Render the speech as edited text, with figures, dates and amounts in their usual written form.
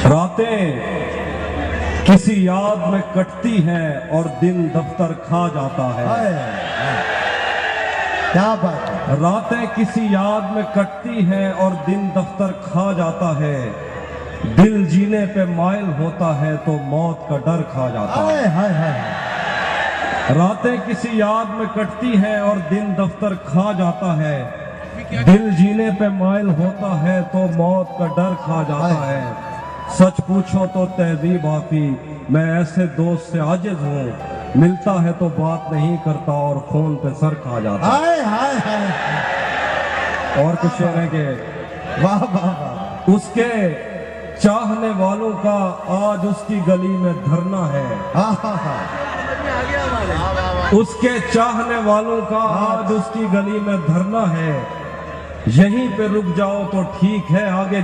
रातें किसी याद में कटती हैं और दिन दफ्तर खा जाता है। क्या बात है। रातें किसी याद में कटती हैं और दिन दफ्तर खा जाता है। दिल जीने पे माइल होता है तो मौत का डर खा जाता है। हाय हाय। रातें किसी याद में कटती हैं और दिन दफ्तर खा जाता है। दिल जीने पे माइल होता है तो मौत का डर खा जाता है। सच पूछो तो तहजीब आफी, मैं ऐसे दोस्त से आजिज हूँ, मिलता है तो बात नहीं करता और फोन पे सर खा जाता है। हाय हाय हाय। और कुछ शेर है कि वाह वाह वाह। उसके चाहने वालों का आज उसकी गली में धरना है। उसके चाहने वालों का आज उसकी गली में धरना है। यहीं पे रुक जाओ तो ठीक है, आगे